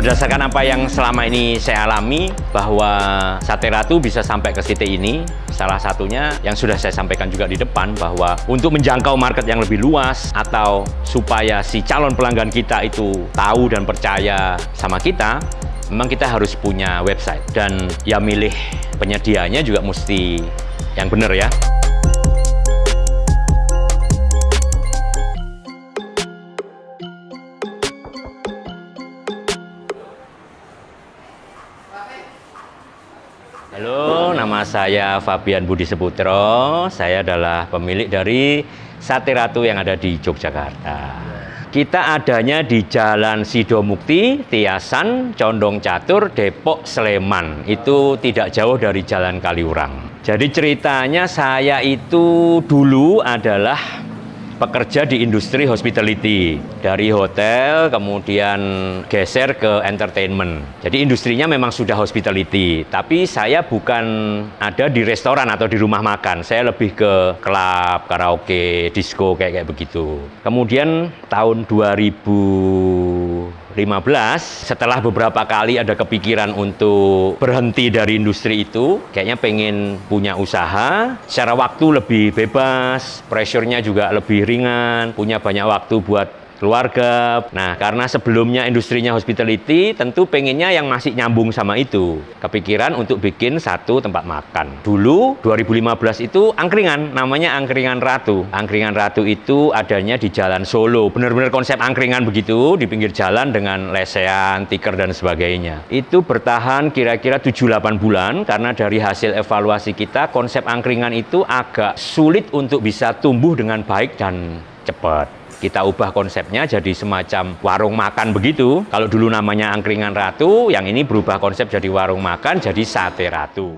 Berdasarkan apa yang selama ini saya alami, bahwa Sate Ratu bisa sampai ke titik ini, salah satunya yang sudah saya sampaikan juga di depan, bahwa untuk menjangkau market yang lebih luas, atau supaya si calon pelanggan kita itu tahu dan percaya sama kita, memang kita harus punya website. Dan ya milih penyediaannya juga mesti yang benar ya. Halo, nama saya Fabian Budi Seputro. Saya adalah pemilik dari Sate Ratu yang ada di Yogyakarta. Kita adanya di Jalan Sidomukti, Tiasan, Condong Catur, Depok, Sleman. Itu tidak jauh dari Jalan Kaliurang. Jadi ceritanya saya itu dulu adalah pekerja di industri hospitality. Dari hotel kemudian geser ke entertainment. Jadi industrinya memang sudah hospitality, tapi saya bukan ada di restoran atau di rumah makan. Saya lebih ke klub, karaoke, disco kayak begitu. Kemudian tahun 2015, setelah beberapa kali ada kepikiran untuk berhenti dari industri itu, kayaknya pengen punya usaha, secara waktu lebih bebas, pressure-nya juga lebih ringan, punya banyak waktu buat keluarga. Nah, karena sebelumnya industrinya hospitality, tentu pengennya yang masih nyambung sama itu. Kepikiran untuk bikin satu tempat makan. Dulu, 2015 itu angkringan, namanya Angkringan Ratu. Angkringan Ratu itu adanya di Jalan Solo. Benar-benar konsep angkringan begitu, di pinggir jalan dengan lesehan, tikar, dan sebagainya. Itu bertahan kira-kira 7-8 bulan, karena dari hasil evaluasi kita, konsep angkringan itu agak sulit untuk bisa tumbuh dengan baik dan cepat. Kita ubah konsepnya jadi semacam warung makan begitu. Kalau dulu namanya Angkringan Ratu, yang ini berubah konsep jadi warung makan, jadi Sate Ratu.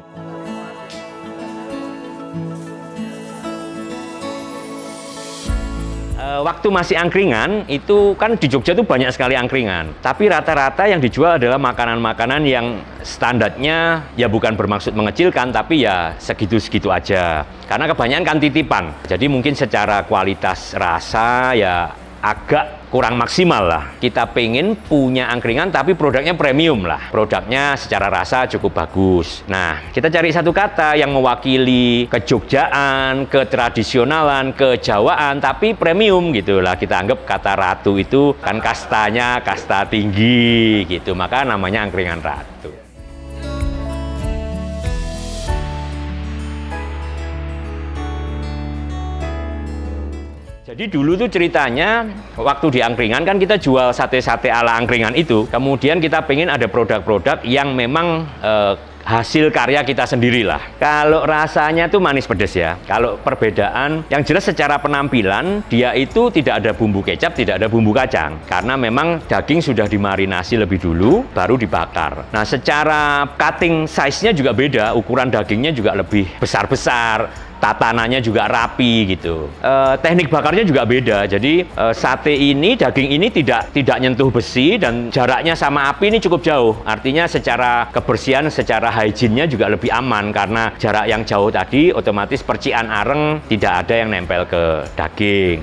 Waktu masih angkringan, itu kan di Jogja tuh banyak sekali angkringan. Tapi rata-rata yang dijual adalah makanan-makanan yang standarnya ya bukan bermaksud mengecilkan, tapi ya segitu-segitu aja. Karena kebanyakan kan titipan. Jadi mungkin secara kualitas rasa ya agak kurang maksimal lah. Kita pengen punya angkringan tapi produknya premium lah. Produknya secara rasa cukup bagus. Nah, kita cari satu kata yang mewakili kejogjaan, ketradisionalan, kejawaan, tapi premium gitu lah. Kita anggap kata Ratu itu kan kastanya kasta tinggi gitu. Maka namanya Angkringan Ratu. Jadi dulu tuh ceritanya, waktu di angkringan kan kita jual sate-sate ala angkringan itu. Kemudian kita pengen ada produk-produk yang memang hasil karya kita sendirilah. Kalau rasanya tuh manis pedas ya. Kalau perbedaan, yang jelas secara penampilan, dia itu tidak ada bumbu kecap, tidak ada bumbu kacang. Karena memang daging sudah dimarinasi lebih dulu, baru dibakar. Nah, secara cutting size-nya juga beda, ukuran dagingnya juga lebih besar-besar. Tatanannya juga rapi gitu. Teknik bakarnya juga beda. Jadi sate ini, daging ini tidak nyentuh besi dan jaraknya sama api ini cukup jauh. Artinya secara kebersihan, secara hygiene-nya juga lebih aman karena jarak yang jauh tadi otomatis percikan areng tidak ada yang nempel ke daging.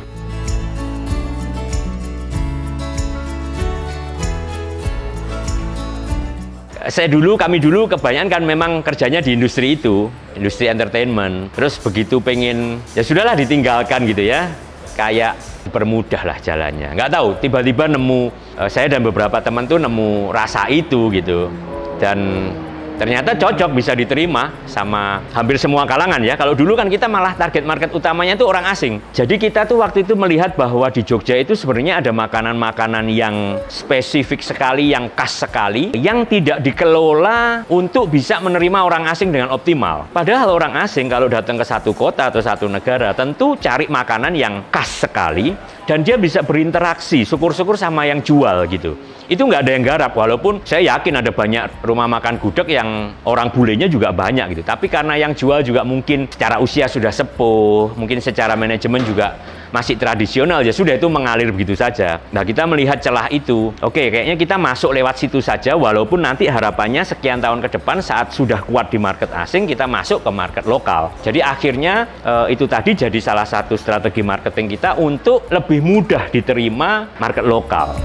Kami dulu kebanyakan kan memang kerjanya di industri itu, industri entertainment. Terus begitu pengen, ya sudahlah ditinggalkan gitu ya. Kayak dipermudah lah jalannya. Nggak tahu, tiba-tiba nemu, saya dan beberapa teman tuh nemu rasa itu gitu. Dan ternyata cocok, bisa diterima sama hampir semua kalangan ya. Kalau dulu kan kita malah target market utamanya itu orang asing. Jadi kita tuh waktu itu melihat bahwa di Jogja itu sebenarnya ada makanan-makanan yang spesifik sekali, yang khas sekali, yang tidak dikelola untuk bisa menerima orang asing dengan optimal. Padahal orang asing kalau datang ke satu kota atau satu negara tentu cari makanan yang khas sekali dan dia bisa berinteraksi, syukur-syukur sama yang jual gitu. Itu nggak ada yang garap, walaupun saya yakin ada banyak rumah makan gudeg yang orang bulenya juga banyak gitu. Tapi karena yang jual juga mungkin secara usia sudah sepuh, mungkin secara manajemen juga masih tradisional, ya sudah itu mengalir begitu saja. Nah, kita melihat celah itu, oke, kayaknya kita masuk lewat situ saja, walaupun nanti harapannya sekian tahun ke depan saat sudah kuat di market asing, kita masuk ke market lokal. Jadi akhirnya itu tadi jadi salah satu strategi marketing kita untuk lebih mudah diterima market lokal.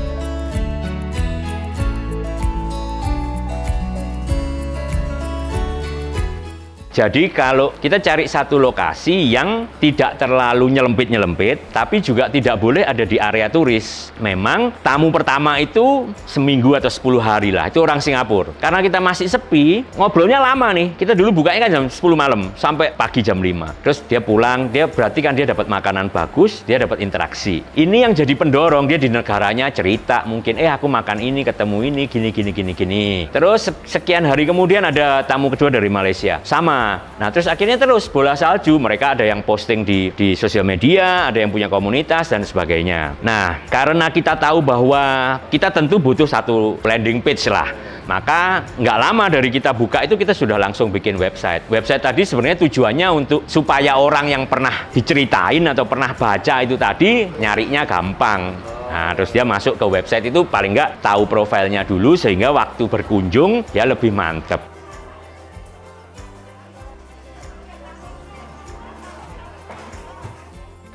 Jadi kalau kita cari satu lokasi yang tidak terlalu nyelempit-nyelempit, tapi juga tidak boleh ada di area turis. Memang tamu pertama itu seminggu atau 10 hari lah, itu orang Singapura. Karena kita masih sepi, ngobrolnya lama nih. Kita dulu bukanya kan jam 10 malam, sampai pagi jam 5. Terus dia pulang, dia berarti kan dia dapat makanan bagus, dia dapat interaksi. Ini yang jadi pendorong, dia di negaranya cerita, mungkin aku makan ini, ketemu ini, gini. Terus sekian hari kemudian ada tamu kedua dari Malaysia, sama. Nah, terus akhirnya terus bola salju, mereka ada yang posting di sosial media, ada yang punya komunitas dan sebagainya. Nah, karena kita tahu bahwa kita tentu butuh satu landing page lah, maka nggak lama dari kita buka itu kita sudah langsung bikin website. Website tadi sebenarnya tujuannya untuk supaya orang yang pernah diceritain atau pernah baca itu tadi nyarinya gampang. Nah, terus dia masuk ke website itu paling nggak tahu profilnya dulu sehingga waktu berkunjung dia lebih mantep.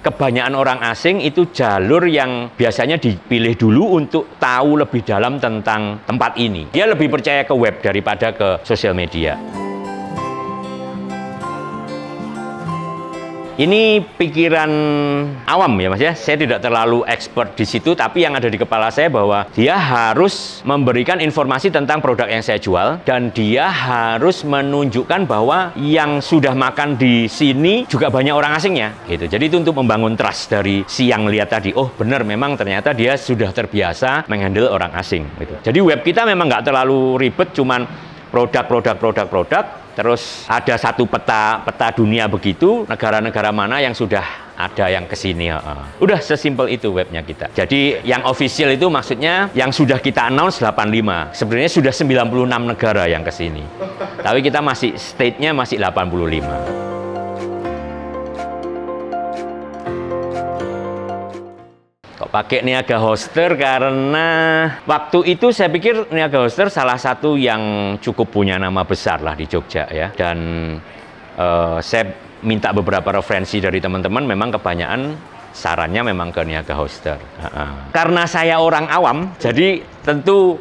Kebanyakan orang asing itu jalur yang biasanya dipilih dulu untuk tahu lebih dalam tentang tempat ini. Dia lebih percaya ke web daripada ke sosial media. Ini pikiran awam ya Mas ya, saya tidak terlalu expert di situ, tapi yang ada di kepala saya bahwa dia harus memberikan informasi tentang produk yang saya jual, dan dia harus menunjukkan bahwa yang sudah makan di sini juga banyak orang asingnya gitu. Jadi itu untuk membangun trust dari si yang lihat tadi, oh benar memang ternyata dia sudah terbiasa menghandle orang asing gitu. Jadi web kita memang nggak terlalu ribet, cuman produk, terus ada satu peta dunia begitu, negara-negara mana yang sudah ada yang kesini. Udah sesimpel itu webnya kita. Jadi yang official itu maksudnya yang sudah kita announce 85. Sebenarnya sudah 96 negara yang kesini. Tapi kita masih state-nya masih 85. Kok pakai Niaga Hoster? Karena waktu itu saya pikir Niaga Hoster salah satu yang cukup punya nama besar lah di Jogja ya. Dan saya minta beberapa referensi dari teman-teman, memang kebanyakan sarannya memang ke Niaga Hoster. Karena saya orang awam, jadi tentu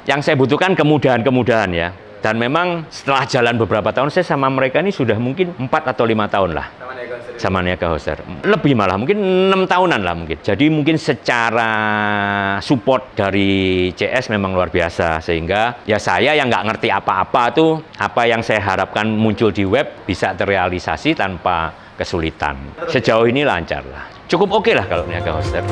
yang saya butuhkan kemudahan-kemudahan ya. Dan memang setelah jalan beberapa tahun, saya sama mereka ini sudah mungkin 4 atau 5 tahun lah. Sama Niaga Hoster. Lebih malah, mungkin 6 tahunan lah mungkin. Jadi mungkin secara support dari CS memang luar biasa. Sehingga ya saya yang nggak ngerti apa-apa tuh, apa yang saya harapkan muncul di web bisa terrealisasi tanpa kesulitan. Sejauh ini lancar lah. Cukup oke lah kalau Niaga Hoster.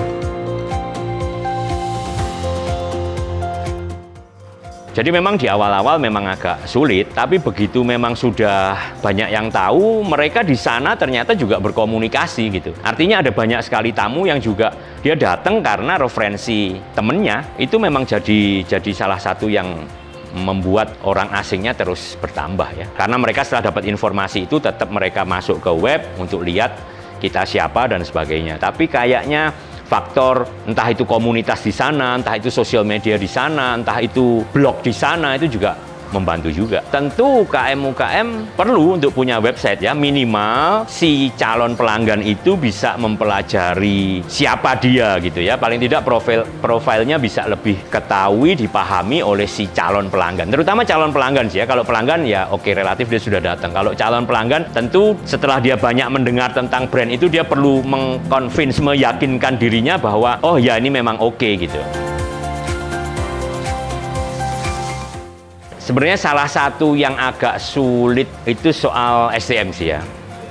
Jadi memang di awal-awal memang agak sulit, tapi begitu memang sudah banyak yang tahu, mereka di sana ternyata juga berkomunikasi gitu. Artinya ada banyak sekali tamu yang juga dia datang karena referensi temennya, itu memang jadi salah satu yang membuat orang asingnya terus bertambah ya. Karena mereka setelah dapat informasi itu tetap mereka masuk ke web untuk lihat kita siapa dan sebagainya. Tapi kayaknya faktor entah itu komunitas di sana, entah itu sosial media di sana, entah itu blog di sana, itu juga membantu juga. Tentu UKM perlu untuk punya website ya, minimal si calon pelanggan itu bisa mempelajari siapa dia gitu ya. Paling tidak profilnya bisa lebih ketahui, dipahami oleh si calon pelanggan. Terutama calon pelanggan sih ya. Kalau pelanggan ya oke, relatif dia sudah datang. Kalau calon pelanggan tentu setelah dia banyak mendengar tentang brand itu, dia perlu mengconvince, meyakinkan dirinya bahwa oh ya ini memang oke gitu. Sebenarnya salah satu yang agak sulit itu soal SDM sih ya.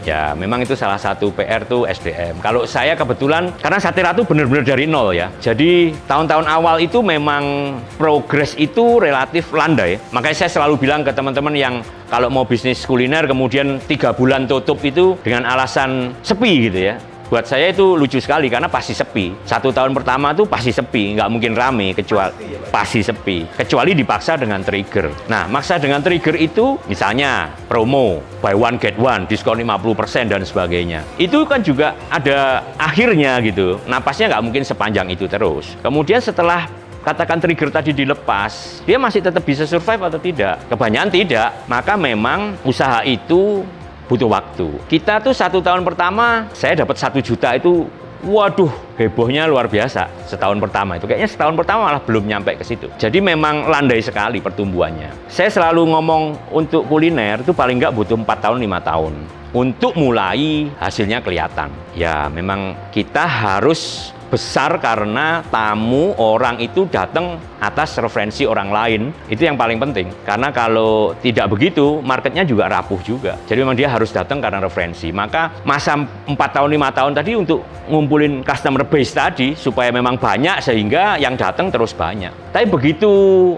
Ya, memang itu salah satu PR tuh SDM. Kalau saya kebetulan, karena Satiratu benar-benar dari nol ya. Jadi tahun-tahun awal itu memang progres itu relatif landai. Makanya saya selalu bilang ke teman-teman yang kalau mau bisnis kuliner kemudian 3 bulan tutup itu dengan alasan sepi gitu ya. Buat saya itu lucu sekali karena pasti sepi. 1 tahun pertama tuh pasti sepi, nggak mungkin rame kecuali pasti sepi. Kecuali dipaksa dengan trigger. Nah, maksa dengan trigger itu misalnya promo, buy one get one, diskon 50% dan sebagainya. Itu kan juga ada akhirnya gitu. Napasnya nggak mungkin sepanjang itu terus. Kemudian setelah katakan trigger tadi dilepas, dia masih tetap bisa survive atau tidak? Kebanyakan tidak. Maka memang usaha itu butuh waktu. Kita tuh 1 tahun pertama, saya dapat 1 juta itu waduh, hebohnya luar biasa setahun pertama itu. Kayaknya setahun pertama malah belum nyampe ke situ. Jadi memang landai sekali pertumbuhannya. Saya selalu ngomong untuk kuliner itu paling nggak butuh 4 tahun, 5 tahun. Untuk mulai hasilnya kelihatan. Ya memang kita harus besar karena tamu orang itu datang atas referensi orang lain. Itu yang paling penting. Karena kalau tidak begitu, marketnya juga rapuh juga. Jadi memang dia harus datang karena referensi. Maka masa 4 tahun, 5 tahun tadi untuk ngumpulin customer base tadi supaya memang banyak sehingga yang datang terus banyak. Tapi begitu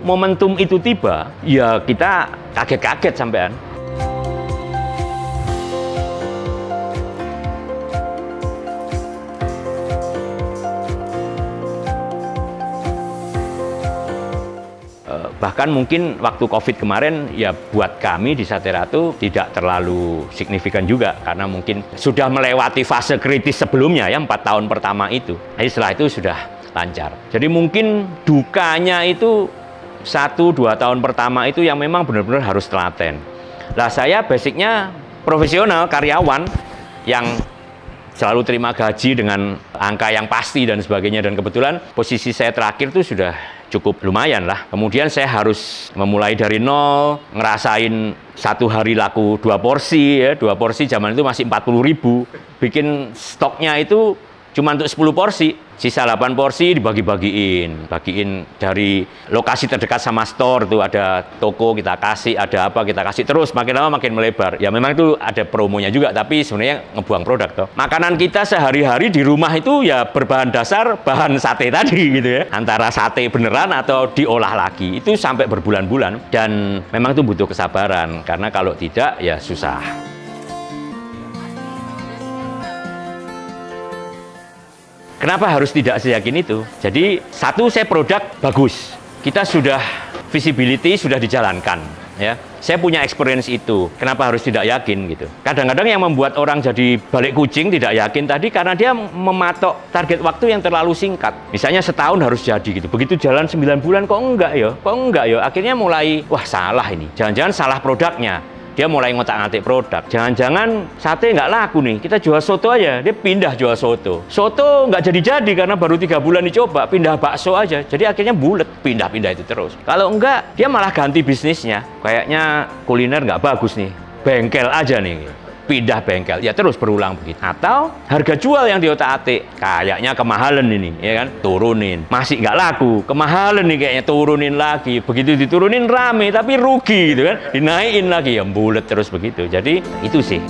momentum itu tiba, ya kita kaget-kaget sampean. Bahkan mungkin waktu COVID kemarin ya buat kami di Sate Ratu tidak terlalu signifikan juga karena mungkin sudah melewati fase kritis sebelumnya ya 4 tahun pertama itu. Jadi setelah itu sudah lancar. Jadi mungkin dukanya itu 1-2 tahun pertama itu yang memang benar-benar harus telaten. Lah saya basicnya profesional karyawan yang selalu terima gaji dengan angka yang pasti dan sebagainya, dan kebetulan posisi saya terakhir itu sudah cukup lumayan lah. Kemudian saya harus memulai dari nol, ngerasain satu hari laku 2 porsi ya, 2 porsi zaman itu masih 40.000. Bikin stoknya itu cuma untuk 10 porsi. Sisa 8 porsi dibagi-bagiin. Bagiin dari lokasi terdekat sama store tuh, ada toko kita kasih, ada apa kita kasih, terus makin lama makin melebar. Ya memang itu ada promonya juga, tapi sebenarnya ngebuang produk toh. Makanan kita sehari-hari di rumah itu ya berbahan dasar bahan sate tadi gitu ya. Antara sate beneran atau diolah lagi. Itu sampai berbulan-bulan, dan memang itu butuh kesabaran karena kalau tidak ya susah. Kenapa harus tidak seyakin itu? Jadi satu, saya produk bagus, kita sudah visibility sudah dijalankan ya. Saya punya experience itu. Kenapa harus tidak yakin gitu? Kadang-kadang yang membuat orang jadi balik kucing tidak yakin tadi karena dia mematok target waktu yang terlalu singkat. Misalnya setahun harus jadi gitu. Begitu jalan 9 bulan kok enggak ya? Kok enggak ya? Akhirnya mulai wah salah ini. Jangan-jangan salah produknya. Dia mulai ngotak-ngatik produk. Jangan-jangan sate nggak laku nih, kita jual soto aja. Dia pindah jual soto. Soto nggak jadi-jadi karena baru 3 bulan dicoba. Pindah bakso aja. Jadi akhirnya bulet, pindah-pindah itu terus. Kalau enggak, dia malah ganti bisnisnya. Kayaknya kuliner nggak bagus nih, bengkel aja nih. Pindah bengkel, ya terus berulang begitu. Atau harga jual yang diotak-atik, kayaknya kemahalan ini, ya kan? Turunin, masih nggak laku, kemahalan nih kayaknya, turunin lagi. Begitu diturunin rame, tapi rugi gitu kan? Dinaikin lagi, ya bulet terus begitu. Jadi itu sih.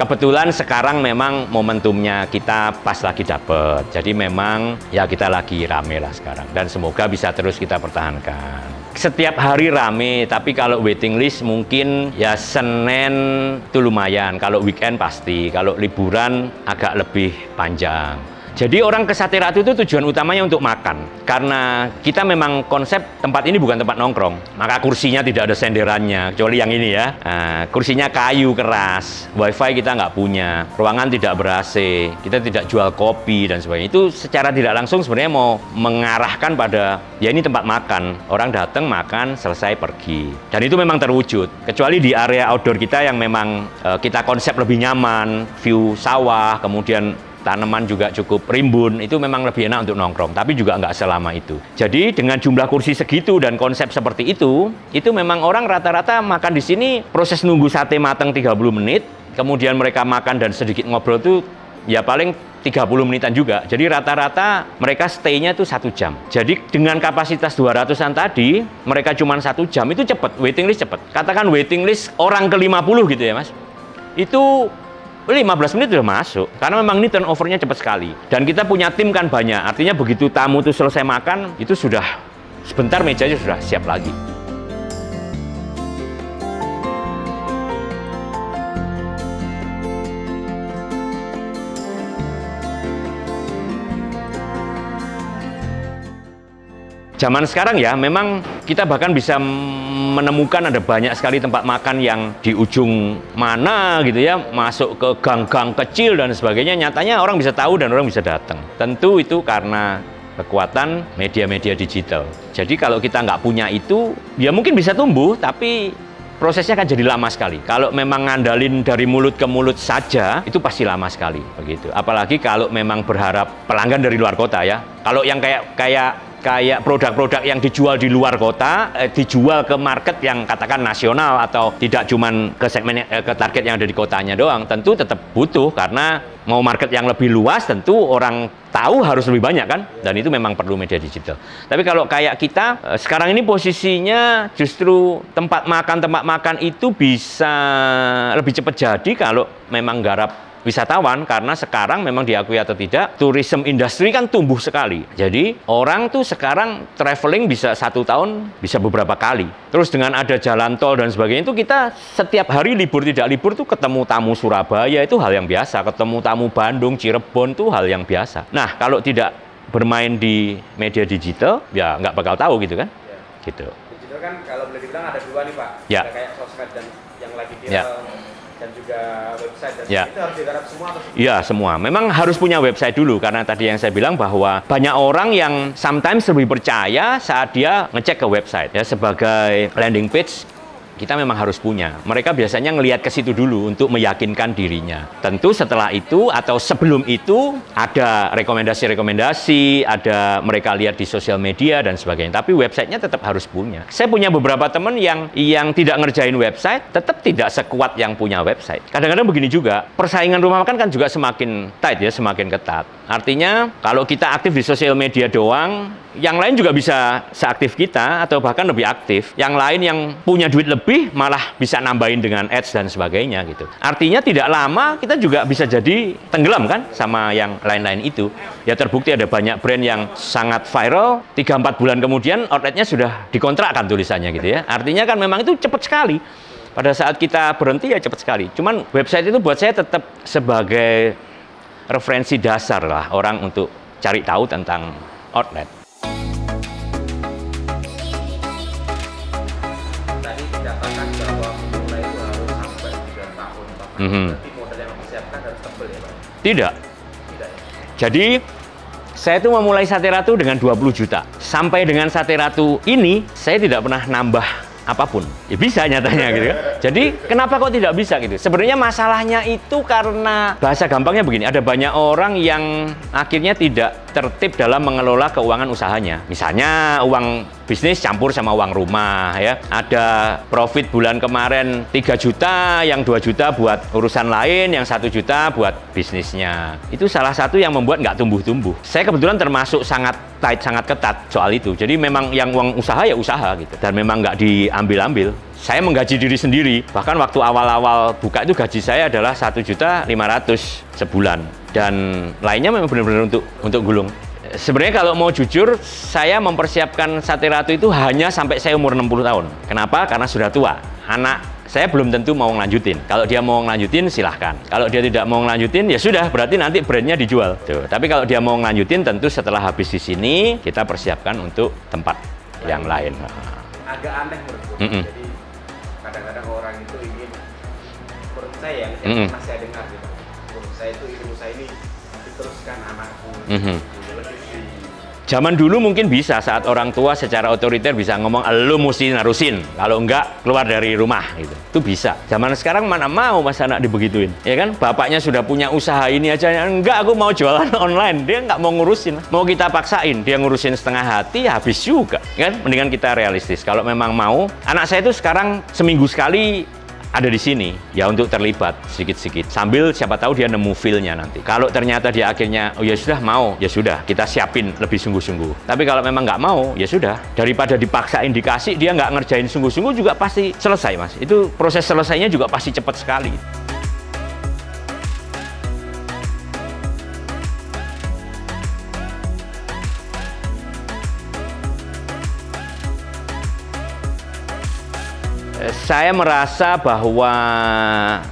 Kebetulan sekarang memang momentumnya kita pas lagi dapet. Jadi memang ya kita lagi rame lah sekarang. Dan semoga bisa terus kita pertahankan. Setiap hari rame, tapi kalau waiting list mungkin ya Senin itu lumayan. Kalau weekend pasti, kalau liburan agak lebih panjang. Jadi orang ke Sate Ratu itu tujuan utamanya untuk makan. Karena kita memang konsep tempat ini bukan tempat nongkrong. Maka kursinya tidak ada senderannya, kecuali yang ini ya. Nah, kursinya kayu keras, wifi kita nggak punya, ruangan tidak ber-AC, kita tidak jual kopi dan sebagainya. Itu secara tidak langsung sebenarnya mau mengarahkan pada, ya ini tempat makan. Orang datang makan, selesai pergi. Dan itu memang terwujud. Kecuali di area outdoor kita yang memang kita konsep lebih nyaman, view sawah, kemudian tanaman juga cukup rimbun, itu memang lebih enak untuk nongkrong, tapi juga nggak selama itu. Jadi dengan jumlah kursi segitu dan konsep seperti itu memang orang rata-rata makan di sini, proses nunggu sate matang 30 menit, kemudian mereka makan dan sedikit ngobrol tuh ya paling 30 menitan juga. Jadi rata-rata mereka stay-nya itu 1 jam. Jadi dengan kapasitas 200-an tadi, mereka cuma 1 jam, itu cepet, waiting list cepet. Katakan waiting list orang ke 50 gitu ya mas, itu 15 menit sudah masuk, karena memang ini turnovernya cepat sekali. Dan kita punya tim kan banyak, artinya begitu tamu itu selesai makan, itu sudah sebentar mejanya sudah siap lagi. Zaman sekarang ya, memang kita bahkan bisa menemukan ada banyak sekali tempat makan yang di ujung mana gitu ya, masuk ke gang-gang kecil dan sebagainya. Nyatanya orang bisa tahu dan orang bisa datang. Tentu itu karena kekuatan media-media digital. Jadi kalau kita nggak punya itu, ya mungkin bisa tumbuh, tapi prosesnya kan jadi lama sekali. Kalau memang ngandalin dari mulut ke mulut saja, itu pasti lama sekali begitu. Apalagi kalau memang berharap pelanggan dari luar kota ya. Kalau yang kayak produk-produk yang dijual di luar kota, dijual ke market yang katakan nasional atau tidak cuman ke segmen ke target yang ada di kotanya doang, tentu tetap butuh, karena mau market yang lebih luas tentu orang tahu harus lebih banyak kan, dan itu memang perlu media digital. Tapi kalau kayak kita sekarang ini posisinya justru tempat makan itu bisa lebih cepat jadi kalau memang garap wisatawan, karena sekarang memang diakui atau tidak, tourism industry kan tumbuh sekali. Jadi orang tuh sekarang traveling bisa 1 tahun, bisa beberapa kali. Terus dengan ada jalan tol dan sebagainya, itu kita setiap hari libur tidak libur tuh ketemu tamu Surabaya, itu hal yang biasa. Ketemu tamu Bandung, Cirebon, tuh hal yang biasa. Nah, kalau tidak bermain di media digital, ya nggak bakal tahu gitu kan. Ya. Gitu. Digital kan kalau boleh dibilang ada 2 nih Pak. Ya. Ada kayak sosmed dan yang lagi viral. Ya. Dan juga website, dan ya. itu harus digarap semua atau? Iya, semua. Memang harus punya website dulu, karena tadi yang saya bilang bahwa banyak orang yang sometimes lebih percaya saat dia ngecek ke website ya, sebagai landing page. Kita memang harus punya. Mereka biasanya ngelihat ke situ dulu untuk meyakinkan dirinya. Tentu setelah itu atau sebelum itu ada rekomendasi-rekomendasi, ada mereka lihat di sosial media dan sebagainya. Tapi websitenya tetap harus punya. Saya punya beberapa teman yang tidak ngerjain website, tetap tidak sekuat yang punya website. Kadang-kadang begini juga, persaingan rumah makan kan juga semakin tight ya, semakin ketat. Artinya kalau kita aktif di sosial media doang, yang lain juga bisa seaktif kita atau bahkan lebih aktif. Yang lain yang punya duit lebih malah bisa nambahin dengan ads dan sebagainya gitu. Artinya tidak lama kita juga bisa jadi tenggelam kan sama yang lain-lain itu. Ya terbukti ada banyak brand yang sangat viral, 3-4 bulan kemudian outletnya sudah dikontrakkan tulisannya gitu ya. Artinya kan memang itu cepat sekali. Pada saat kita berhenti ya cepat sekali. Cuman website itu buat saya tetap sebagai referensi dasar lah orang untuk cari tahu tentang outlet. Berarti modal yang dipersiapkan harus tebal ya Pak? Tidak. Tidak ya? Jadi saya itu memulai Sate Ratu dengan 20 juta. Sampai dengan Sate Ratu ini saya tidak pernah nambah apapun. Ya bisa nyatanya gitu kan. Jadi kenapa kok tidak bisa gitu? Sebenarnya masalahnya itu karena bahasa gampangnya begini, ada banyak orang yang akhirnya tidak tertib dalam mengelola keuangan usahanya. Misalnya uang bisnis campur sama uang rumah ya. Ada profit bulan kemarin 3 juta, yang 2 juta buat urusan lain, yang 1 juta buat bisnisnya. Itu salah satu yang membuat nggak tumbuh-tumbuh. Saya kebetulan termasuk sangat tight, sangat ketat soal itu. Jadi memang yang uang usaha ya usaha gitu. Dan memang nggak diambil-ambil. Saya menggaji diri sendiri. Bahkan waktu awal-awal buka itu gaji saya adalah 1.500.000 sebulan. Dan lainnya memang benar-benar untuk gulung. Sebenarnya kalau mau jujur, saya mempersiapkan Sate Ratu itu hanya sampai saya umur 60 tahun. Kenapa? Karena sudah tua. Anak saya belum tentu mau ngelanjutin. Kalau dia mau ngelanjutin, silahkan. Kalau dia tidak mau ngelanjutin, ya sudah, berarti nanti brandnya dijual. Tuh. Tapi kalau dia mau ngelanjutin, tentu setelah habis di sini, kita persiapkan untuk tempat yang lain. Agak aneh menurutku. Jadi kadang-kadang orang itu ingin, menurut saya yang masih saya dengar gitu. Menurut saya itu ilmu saya ini diteruskan anakku. Zaman dulu mungkin bisa, saat orang tua secara otoriter bisa ngomong, lu mesti narusin, kalau enggak keluar dari rumah gitu. Itu bisa. Zaman sekarang mana mau mas anak dibegituin, ya kan? Bapaknya sudah punya usaha ini aja, enggak, aku mau jualan online, dia nggak mau ngurusin. Mau kita paksain, dia ngurusin setengah hati, ya habis juga, kan? Mendingan kita realistis. Kalau memang mau, anak saya itu sekarang seminggu sekali ada di sini ya untuk terlibat sedikit-sedikit sambil siapa tahu dia nemu feel-nya nanti. Kalau ternyata dia akhirnya oh ya sudah mau, ya sudah kita siapin lebih sungguh-sungguh. Tapi kalau memang nggak mau, ya sudah, daripada dipaksain dikasih dia nggak ngerjain sungguh-sungguh juga pasti selesai mas. Itu proses selesainya juga pasti cepat sekali. Saya merasa bahwa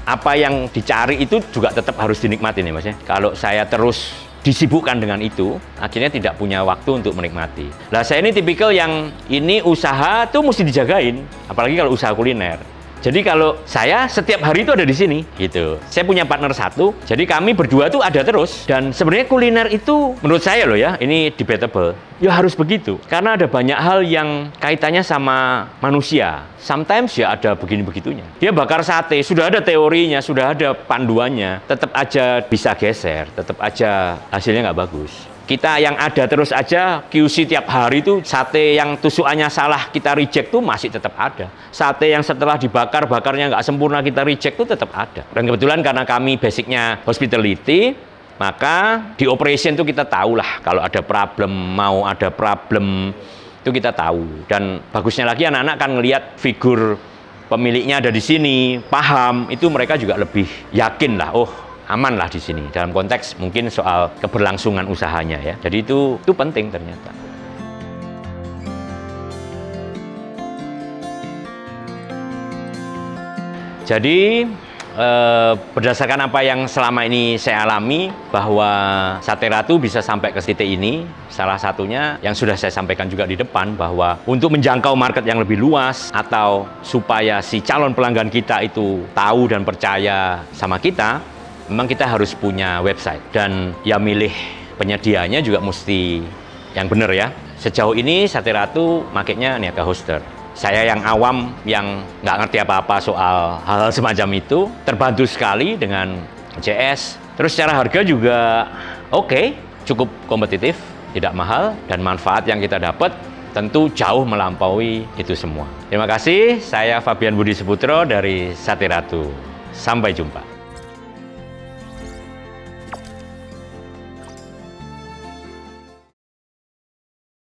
apa yang dicari itu juga tetap harus dinikmati nih mas ya. Kalau saya terus disibukkan dengan itu, akhirnya tidak punya waktu untuk menikmati. Nah saya ini tipikal yang ini usaha tuh mesti dijagain, apalagi kalau usaha kuliner. Jadi kalau saya setiap hari itu ada di sini, gitu. Saya punya partner satu, jadi kami berdua tuh ada terus. Dan sebenarnya kuliner itu, menurut saya loh ya, ini debatable, ya harus begitu. Karena ada banyak hal yang kaitannya sama manusia. Sometimes ya ada begini-begitunya. Dia bakar sate, sudah ada teorinya, sudah ada panduannya, tetap aja bisa geser, tetap aja hasilnya nggak bagus. Kita yang ada terus aja, QC tiap hari itu sate yang tusukannya salah kita reject tuh masih tetap ada. Sate yang setelah dibakar, bakarnya nggak sempurna kita reject tuh tetap ada. Dan kebetulan karena kami basicnya hospitality, maka di operation tuh kita tahu lah kalau ada problem, mau ada problem, itu kita tahu. Dan bagusnya lagi anak-anak kan ngelihat figur pemiliknya ada di sini, paham, itu mereka juga lebih yakin lah, oh aman lah di sini, dalam konteks mungkin soal keberlangsungan usahanya ya. Jadi itu penting ternyata. Jadi berdasarkan apa yang selama ini saya alami, bahwa Sate Ratu bisa sampai ke titik ini, salah satunya yang sudah saya sampaikan juga di depan, bahwa untuk menjangkau market yang lebih luas atau supaya si calon pelanggan kita itu tahu dan percaya sama kita, memang kita harus punya website, dan ya milih penyediaannya juga mesti yang benar ya. Sejauh ini Sate Ratu makanya Niaga Hoster. Saya yang awam, yang nggak ngerti apa-apa soal hal-hal semacam itu, terbantu sekali dengan JS. Terus secara harga juga oke, cukup kompetitif, tidak mahal, dan manfaat yang kita dapat tentu jauh melampaui itu semua. Terima kasih, saya Fabian Budi Seputro dari Sate Ratu. Sampai jumpa.